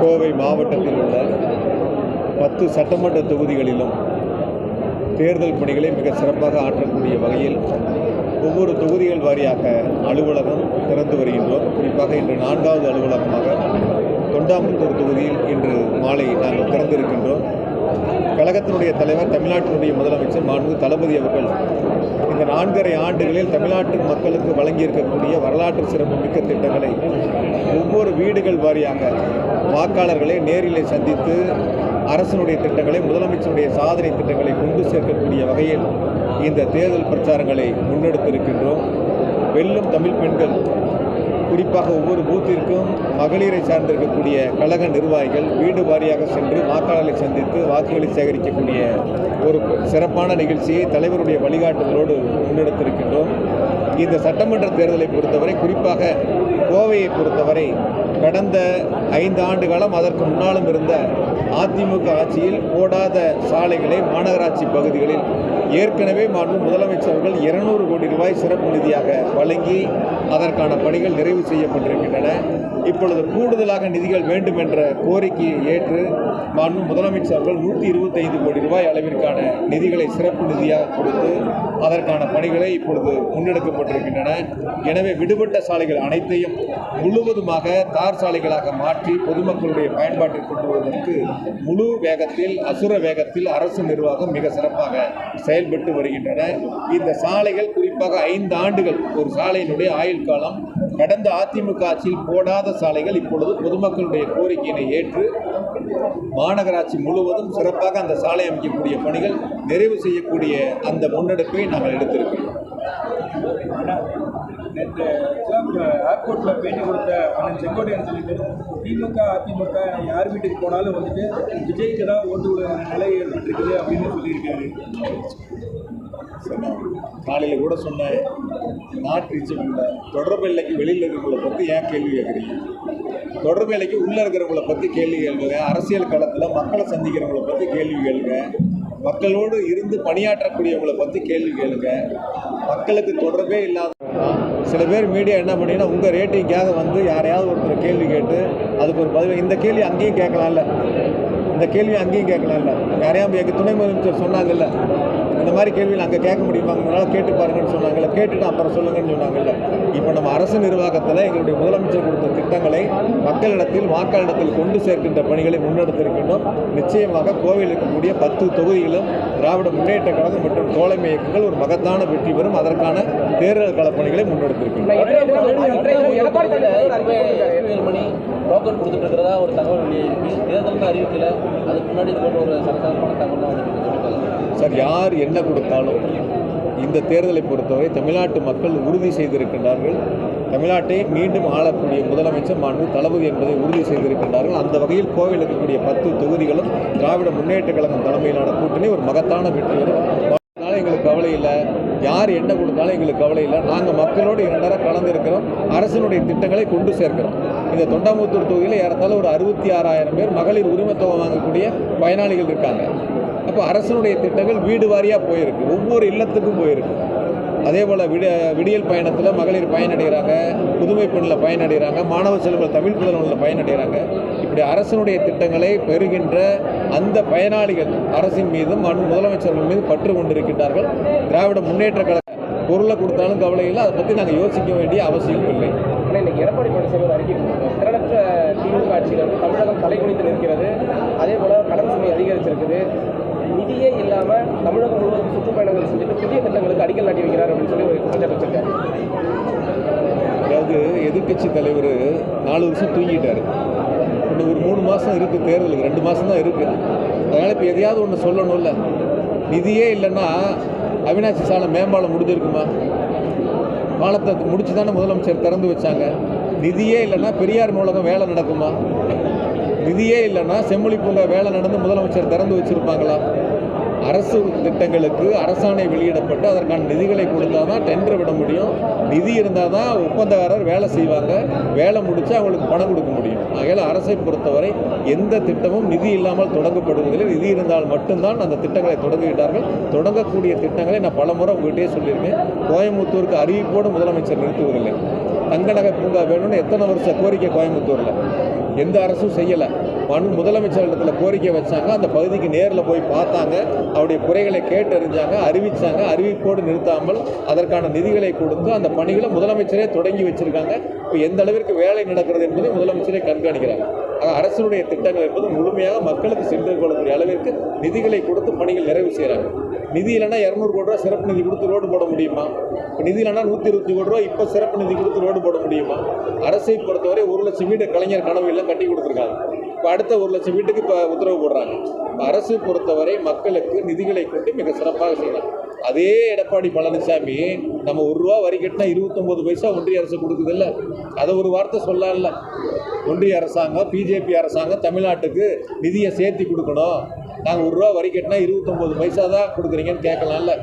கோவை மாவட்டத்தில் உள்ள 10 சட்டமன்ற தொகுதிகளிலும் தேர்தல் பணிகளை மிக சிறப்பாக ஆற்றக்கூடிய வகையில் ஒவ்வொரு தொகுதிகள் வாரியாக அலுவலகம் திறந்து வருகின்றோம். குறிப்பாக இன்று 4வது அலுவலகமாக தொண்டாமுத்தூர் தொகுதியில் இன்று மாலை நாங்கள் திறந்திருக்கின்றோம். கழகத்தினுடைய தலைவர், தமிழ்நாட்டினுடைய முதலமைச்சர் மாண்புமிகு தளபதி அவர்கள் இந்த 4.5 ஆண்டுகளில் தமிழ்நாட்டு மக்களுக்கு வழங்கியிருக்கக்கூடிய வரலாற்று சிறப்புமிக்க திட்டங்களை ஒவ்வொரு வீடுகள் வாரியாக வாக்காளர்களை நேரிலே சந்தித்து அரசினுடைய திட்டங்களை, முதலமைச்சருடைய சாதனை திட்டங்களை கொண்டு சேர்க்கக்கூடிய வகையில் இந்த தேர்தல் பிரச்சாரங்களை முன்னெடுத்திருக்கின்றோம். வெல்லும் தமிழ் பெண்கள், குறிப்பாக ஒவ்வொரு பூத்திற்கும் மகளிரை சார்ந்திருக்கக்கூடிய கழக நிர்வாகிகள் வீடு வாரியாக சென்று வாக்காளர்களை சந்தித்து வாக்குகளை சேகரிக்கக்கூடிய ஒரு சிறப்பான நிகழ்ச்சியை தலைவருடைய வழிகாட்டுதலோடு முன்னெடுத்திருக்கின்றோம். இந்த சட்டமன்ற தேர்தலை பொறுத்தவரை, குறிப்பாக கோவையை பொறுத்தவரை, கடந்த 5 ஆண்டு காலம் அதற்கு முன்னாலும் இருந்த அதிமுக ஆட்சியில் போடாத சாலைகளை மாநகராட்சி பகுதிகளில் ஏற்கனவே முதலமைச்சர் அவர்கள் 200 கோடி ரூபாய் சிறப்பு நிதியாக வழங்கி அதற்கான பணிகள் நிறைவு செய்யப்பட்டிருக்கின்றன. இப்பொழுது கூடுதலாக நிதிகள் வேண்டும் என்ற கோரிக்கையை ஏற்று முதலமைச்சர் அவர்கள் 125 கோடி ரூபாய் அளவிற்கான நிதிகளை சிறப்பு நிதியாக கொடுத்து அதற்கான பணிகளை இப்பொழுது முன்னெடுக்கப்பட்டிருக்கின்றன. எனவே விடுபட்ட சாலைகள் அனைத்தையும் முழுவதுமாக தார் சாலைகளாக மாற்றி பொதுமக்களுடைய பயன்பாட்டில் கொண்டு வருவதற்கு முழு வேகத்தில், அசுர வேகத்தில் அரசு நிர்வாகம் மிக சிறப்பாக செயல்பட்டு வருகின்றன. இந்த சாலைகள் குறிப்பாக 5 ஆண்டுகள் ஒரு சாலையினுடைய ஆயுள் காலம். கடந்த அதிமுக ஆட்சியில் போடாத சாலைகள் இப்பொழுது பொதுமக்களுடைய கோரிக்கையினை ஏற்று மாநகராட்சி முழுவதும் சிறப்பாக அந்த சாலை அமைக்கக்கூடிய பணிகள் நிறைவு செய்யக்கூடிய அந்த முன்னெடுப்பை நாங்கள் எடுத்திருக்கிறோம். நேற்று ஏர்போர்ட்டில் பேட்டி கொடுத்த அண்ணன் செங்கோட்டையன் சொல்லிட்டு திமுக அதிமுக யார் வீட்டுக்கு போனாலும் வந்துட்டு விஜய்க்கு தான் ஓட்டு விட நிலை ஏற்பட்டிருக்குது அப்படின்னு சொல்லியிருக்காரு. காலையில் கூட சொன்னேன், நாட் ரீச்சபிள் தொடர்பு எல்லைக்கு வெளியில் இருக்கிறவங்களை பற்றி ஏன் கேள்வி கேட்குறீங்க? தொடர்பு எல்லைக்கு உள்ளே இருக்கிறவங்கள பற்றி கேள்வி கேளுங்க. அரசியல் களத்தில் மக்களை சந்திக்கிறவங்கள பற்றி கேள்வி கேளுங்க. மக்களோடு இருந்து பணியாற்றக்கூடியவங்களை பற்றி கேள்வி கேளுங்க. மக்களுக்கு தொடர்பே இல்லாத சில பேர் மீடியா என்ன பண்ணிங்கன்னா, உங்கள் ரேட்டிங்காக வந்து யாரையாவது ஒருத்தர் கேள்வி கேட்டு அதுக்கு ஒரு பதில், இந்த கேள்வி அங்கேயும் கேட்கலாம்ல, இந்த கேள்வி அங்கேயும் கேட்கலாம்ல, யாரையாவது எங்கள் துணை முதலமைச்சர் சொன்னாங்கல்ல, இந்த மாதிரி கேள்வி அங்கே கேட்க முடியுமாங்கனால கேட்டு பாருங்கன்னு சொன்னாங்கல்ல, கேட்டுட்டு அப்புறம் சொல்லுங்கன்னு சொன்னாங்கல்ல. இப்போ நம்ம அரசு நிர்வாகத்தில் எங்களுடைய முதலமைச்சர் கொடுத்த திட்டங்களை மக்களிடத்தில், வாக்காளரிடத்தில் கொண்டு சேர்க்கின்ற பணிகளை முன்னெடுத்திருக்கின்றோம். நிச்சயமாக கோவையில் இருக்கக்கூடிய 10 தொகுதிகளும் திராவிட முன்னேற்ற கழகம் மற்றும் தோழமை இயக்கங்கள் ஒரு மகத்தான வெற்றி பெறும். அதற்கான தேர்தல் கள பணிகளை முன்னெடுத்திருக்கின்றோம். டோக்கன் கொடுத்துட்டு இருக்கிறதா ஒரு தகவல் வெளியிருக்கு. தேர்தலுக்கு அறிவிக்கல, அதுக்கு முன்னாடி இது போன்ற ஒரு சரசரப்பான தகவல் சார், யார் என்ன கொடுத்தாலும் இந்த தேர்தலை பொறுத்தவரை தமிழ்நாட்டு மக்கள் உறுதி செய்திருக்கின்றார்கள். தமிழ்நாட்டை மீண்டும் ஆளக்கூடிய முதலமைச்சர் மாண்புமிகு தளபதி என்பதை உறுதி செய்திருக்கின்றார்கள். அந்த வகையில் கோவையில் இருக்கக்கூடிய 10 தொகுதிகளும் திராவிட முன்னேற்ற கழகம் தலைமையிலான கூட்டணி ஒரு மகத்தான வெற்றி வரும். எங்களுக்கு கவலை இல்லை, யார் என்ன கொடுத்தாலும் எங்களுக்கு கவலை இல்லை. நாங்கள் மக்களோடு 2 நேரம் கலந்துருக்கிறோம். அரசினுடைய திட்டங்களை கொண்டு சேர்க்கிறோம். இந்த தொண்டாமுத்தூர் தொகுதியில் ஏறத்தாழ ஒரு 66,000 பேர் மகளிர் உரிமைத்தொகை வாங்கக்கூடிய பயனாளிகள் இருக்காங்க. அப்போ அரசினுடைய திட்டங்கள் வீடு வாரியாக போயிருக்கு, ஒவ்வொரு இல்லத்துக்கும் போயிருக்கு. அதே போல் விடியல் பயணத்தில் மகளிர் பயனடைகிறாங்க, புதுமை பெண்ணில் பயனடைகிறாங்க, மாணவ செல்வங்கள் தமிழ் புதல்வனில் பயனடைகிறாங்க. இப்படி அரசினுடைய திட்டங்களை பெறுகின்ற அந்த பயனாளிகள் அரசின் மீதும் முதலமைச்சர்கள் மீது பற்று கொண்டிருக்கின்றார்கள். திராவிட முன்னேற்ற கழக பொருளை கொடுத்தாலும் கவலை இல்லை, அதை பற்றி நாங்கள் யோசிக்க வேண்டிய அவசியம் இல்லை. இன்னைக்கு எடப்பாடி பழனிசாமி அறிக்கை திறனற்ற திமுக ஆட்சியில் வந்து தமிழகம் தலைகுனித்து நிற்கிறது. அதே போல் கடன் சுமை அதிகரிச்சிருக்குது. நிதியே இல்லாமல் தமிழகம் முழுவதும் சுற்றுப்பயணங்கள் செஞ்சுட்டு புதிய திட்டங்களுக்கு அடிக்கல் நாட்டி வைக்கிறார் அப்படின்னு சொல்லி ஒரு குற்றச்சாட்டு வச்சிருக்காரு. அதாவது எதிர்கட்சி தலைவர் 4 வருஷம் தூங்கிட்டார். இன்னும் ஒரு 3 மாதம் இருக்குது தேர்தலுக்கு, 2 மாதம் தான் இருக்குது. அதனால் இப்போ எதையாவது ஒன்று சொல்லணும்ல. நிதியே இல்லைன்னா அவினாசி சாலை மேம்பாலம் முடிஞ்சிருக்குமா? பாலத்தை முடிச்சு தானே முதலமைச்சர் திறந்து வச்சாங்க. நிதியே இல்லைன்னா பெரியார் நூலகம் வேலை நடக்குமா? நிதியே இல்லைன்னா செம்மொழி பூங்கா வேலை நடந்து முதலமைச்சர் திறந்து வச்சுருப்பாங்களா? அரசு திட்டங்களுக்கு அரசாணை வெளியிடப்பட்டு அதற்கான நிதிகளை கொடுத்தால் தான் டெண்டர் விட முடியும். நிதி இருந்தால் தான் ஒப்பந்தக்காரர் வேலை செய்வாங்க. வேலை முடித்து அவங்களுக்கு பணம் கொடுக்க முடியும். ஆகையால் அரசை பொறுத்தவரை எந்த திட்டமும் நிதி இல்லாமல் தொடங்கப்படுவதில்லை. நிதி இருந்தால் மட்டும்தான் அந்த திட்டங்களை தொடங்குகிறார்கள். தொடங்கக்கூடிய திட்டங்களை நான் பலமுறை உங்கள்கிட்டயே சொல்லியிருக்கேன். கோயம்புத்தூருக்கு அறிவிப்போடு முதலமைச்சர் நிறுத்துவதில்லை. தங்க நகை பூங்கா வேணும்னு எத்தனை வருஷ கோரிக்கை கோயம்புத்தூரில். எந்த அரசும் செய்யலை. முதலமைச்சர் இடத்துல கோரிக்கை வச்சாங்க, அந்த பகுதிக்கு நேரில் போய் பார்த்தாங்க, அவருடைய குறைகளை கேட்டறிஞ்சாங்க, அறிவித்தாங்க. அறிவிப்போடு நிறுத்தாமல் அதற்கான நிதிகளை கொடுத்து அந்த பணிகளை முதலமைச்சரே தொடங்கி வச்சிருக்காங்க. இப்போ எந்த அளவிற்கு வேலை நடக்கிறது என்பதை முதலமைச்சரே கண்காணிக்கிறாங்க. அரசுடைய திட்டங்கள் என்பது முழுமையாக மக்களுக்கு சென்று கொள்ளக்கூடிய அளவிற்கு நிதிகளை கொடுத்து பணிகள் நிறைவு செய்கிறாங்க. நிதி இல்லைன்னா 200 கோடி ரூபா சிறப்பு நிதி கொடுத்து ரோடு போட முடியுமா? இப்போ நிதி இல்லைன்னா 120 கோடி ரூபா இப்போ சிறப்பு நிதி கொடுத்து ரோடு போட முடியுமா? அரசை பொறுத்தவரை 1 லட்சம் வீடு கலைஞர் கனவு எல்லாம் கட்டி கொடுத்துருக்காங்க. இப்போ அடுத்த 1 லட்சம் வீட்டுக்கு இப்போ உத்தரவு போடுறாங்க. அரசு பொறுத்தவரை மக்களுக்கு நிதிகளை கொண்டு மிக சிறப்பாக செய்யலாம். அதே எடப்பாடி பழனிசாமி நம்ம 1 ரூபா வரி கட்டினா 29 பைசா ஒன்றிய அரசு கொடுக்குதில்ல, அதை ஒரு வார்த்தை சொல்லல. ஒன்றிய அரசாங்கம், பிஜேபி அரசாங்கம் தமிழ்நாட்டுக்கு நிதியை சேர்த்து கொடுக்கணும், நாங்கள் 1 ரூபா வரி கட்டினா 29 பைசா தான் கொடுக்குறீங்கன்னு கேட்கலாம்ல.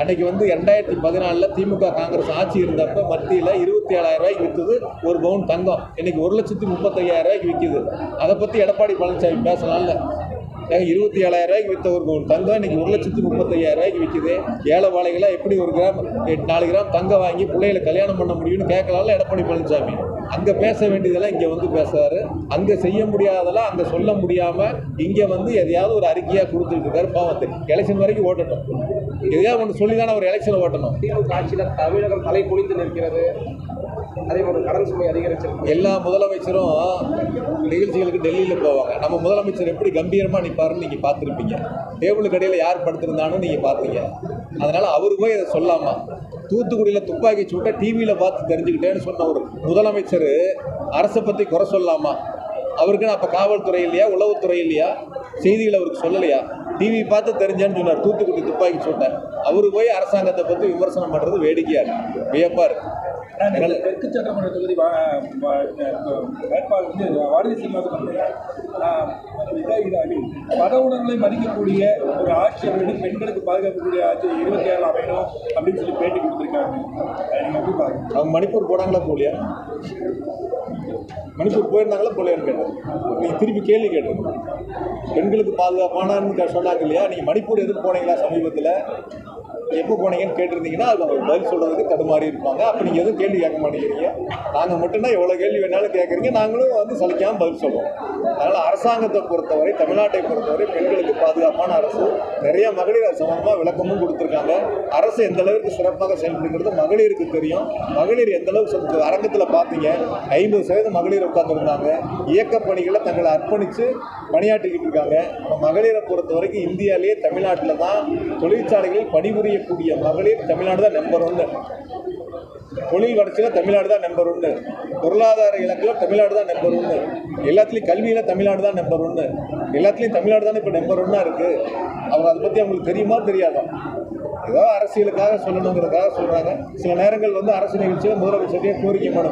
அன்றைக்கி 2014 திமுக காங்கிரஸ் ஆட்சி இருந்தப்போ மத்தியில் 27,000 ரூபாய்க்கு விற்றது ஒரு பவுன் தங்கம். இன்றைக்கி 1,35,000 ரூபாய்க்கு விற்கிது. அதை பற்றி எடப்பாடி பழனிசாமி பேசலாம்ல. 27,000 ரூபாய்க்கு விற்ற ஒரு பவுன் தங்கம் இன்றைக்கி 1,35,000 ரூபாய்க்கு விற்கிது. ஏழை வாழைகளாக எப்படி 1 கிராம் 4 கிராம் தங்கம் வாங்கி பிள்ளைகளை கல்யாணம் பண்ண முடியும்னு கேட்கலாம்ல எடப்பாடி பழனிசாமி. அங்கே பேச வேண்டியதெல்லாம் இங்கே வந்து பேசுறாரு. அங்கே செய்ய முடியாதெல்லாம் அங்கே சொல்ல முடியாமல் இங்கே எதையாவது ஒரு அறிக்கையாக கொடுத்துட்டு இருக்காரு. பாவத்தை எலெக்ஷன் வரைக்கும் ஓட்டட்டும், எதையாவது ஒன்று சொல்லி தானே ஒரு எலெக்ஷனை ஓட்டணும். திமுக ஆட்சியில் தமிழகம் தலை குனிந்து நிற்கிறது, அதே போல கடன் சுமை அதிகரிச்சிருக்கு. எல்லா முதலமைச்சரும் நிகழ்ச்சிகளுக்கு டெல்லியில் போவாங்க. நம்ம முதலமைச்சர் எப்படி கம்பீரமாக நிற்பாருன்னு நீங்கள் பார்த்துருப்பீங்க. டேபிளுக்கு அடியில் யார் படுத்திருந்தான்னு நீங்கள் பார்த்தீங்க. அதனால் அவர் போய் அதை சொல்லாமா? தூத்துக்குடியில் துப்பாக்கி சூட்டை டிவியில் பார்த்து தெரிஞ்சுக்கிட்டேன்னு சொன்ன ஒரு முதலமைச்சர் அரசை பற்றி குறை சொல்லாமா? அவருக்குன்னு அப்போ காவல்துறை இல்லையா, உளவுத்துறை இல்லையா, செய்திகள் அவருக்கு சொல்லலையா? டிவி பார்த்து தெரிஞ்சான்னு சொன்னார் தூத்துக்குடி துப்பாக்கி சூட்டை. அவரு போய் அரசாங்கத்தை பற்றி விமர்சனம் பண்ணுறது வேடிக்கையாக இருக்கு, வியப்பாக இருக்குது. தெற்கு சட்டமன்ற தொகுதி வேட்பாளர் வானதி சீனிவாசன் மத உணர்வுகளை மதிக்கக்கூடிய ஒரு ஆட்சி அப்படின்னு பெண்களுக்கு பாதுகாக்கக்கூடிய ஆட்சி 27 அமையணும் அப்படின்னு சொல்லி பேட்டி கொடுத்துருக்காங்க. நீங்கள் எப்படி பாருங்க? அவங்க மணிப்பூர் போனாங்களா போலியா? மணிப்பூர் போயிருந்தாங்களா போலியான்னு கேட்டேன். நீங்கள் திருப்பி கேள்வி கேட்டீங்க. பெண்களுக்கு பாதுகாப்பானு சொன்னாங்க இல்லையா? நீங்கள் மணிப்பூர் எதுக்கு போனீங்களா சமீபத்தில், எப்போ போனீங்கன்னு கேட்டிருந்தீங்கன்னா அது அவங்க பதில் சொல்கிறதுக்கு தடுமாறி இருப்பாங்க. அப்போ நீங்கள் எதுவும் கேள்வி கேட்க மாட்டேங்கிறீங்க. நாங்கள் மட்டும்தான் எவ்வளோ கேள்வி வேணாலும் கேட்குறீங்க, நாங்களும் சலிக்காமல் பதில் சொல்லுவோம். அதனால் அரசாங்கத்தை பொறுத்தவரை, தமிழ்நாட்டை பொறுத்தவரை பெண்களுக்கு பாதுகாப்பான அரசு. நிறைய மகளிர் சம்பந்தமாக விளக்கமும் கொடுத்துருக்காங்க. அரசு எந்த அளவுக்கு சிறப்பாக செயல்படுங்கிறது மகளிருக்கு தெரியும். மகளிர் எந்த அளவுக்கு அரங்கத்தில் பார்த்தீங்க, 50% மகளிர் உட்கார்ந்துருந்தாங்க. இயக்கப் பணிகளை தங்களை அர்ப்பணித்து பணியாற்றிக்கிட்டு இருக்காங்க. மகளிரை பொறுத்த வரைக்கும் இந்தியாவிலேயே தமிழ்நாட்டில் தான் தொழிற்சாலைகளில் பணிபுரியக்கூடிய மகளிர் தமிழ்நாடு தான் நம்பர் 1. தொழில் வளர்ச்சியில் தமிழ்நாடு தான் நம்பர் 1. பொருளாதார இலக்கில் தமிழ்நாடு தான் நம்பர் 1. எல்லாத்துலேயும் கல்வியில் தமிழ்நாடு தான் நம்பர் 1. எல்லாத்துலேயும் தமிழ்நாடு தானே இப்போ நம்பர் 1 இருக்குது. அவங்க அதை பற்றி அவங்களுக்கு தெரியுமா தெரியாதா? ஏதோ அரசியலுக்காக சொல்லணுங்கிறதுக்காக சொல்கிறாங்க. சில நேரங்கள் அரசு நிகழ்ச்சியில் முதலமைச்சரே கோரிக்கை மனு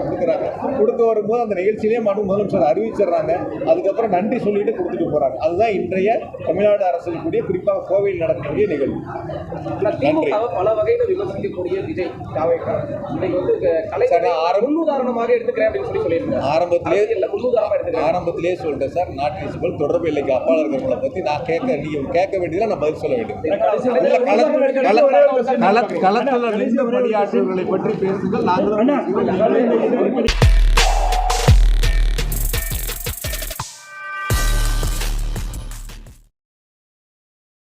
கொடுக்க வரும்போது அந்த நிகழ்ச்சியிலே முதலமைச்சர் அறிவிச்சிடுறாங்க. அதுக்கப்புறம் நன்றி சொல்லிட்டு கொடுத்துட்டு போகிறாங்க. அதுதான் இன்றைய தமிழ்நாடு அரசில் கூடிய குறிப்பாக கோவையில் நடக்கக்கூடிய நிகழ்வு. பல வகையில் விமர்சிக்கக்கூடிய விஜய் முன்னுதாரணமாக எடுத்துக்கிறேன் அப்படின்னு சொல்லியிருக்கேன். ஆரம்பத்திலே சொல்லிட்டேன் சார். நாட்டு தொடர்பு இல்லைக்கு அப்பால் இருக்கிறவங்களை பற்றி நான் நீங்கள் கேட்க வேண்டியதில் நான் பதில் சொல்ல வேண்டும். களத்தில் நின்று பணியாற்றுவர்களை பற்றி பேசுங்கள். நாங்களும்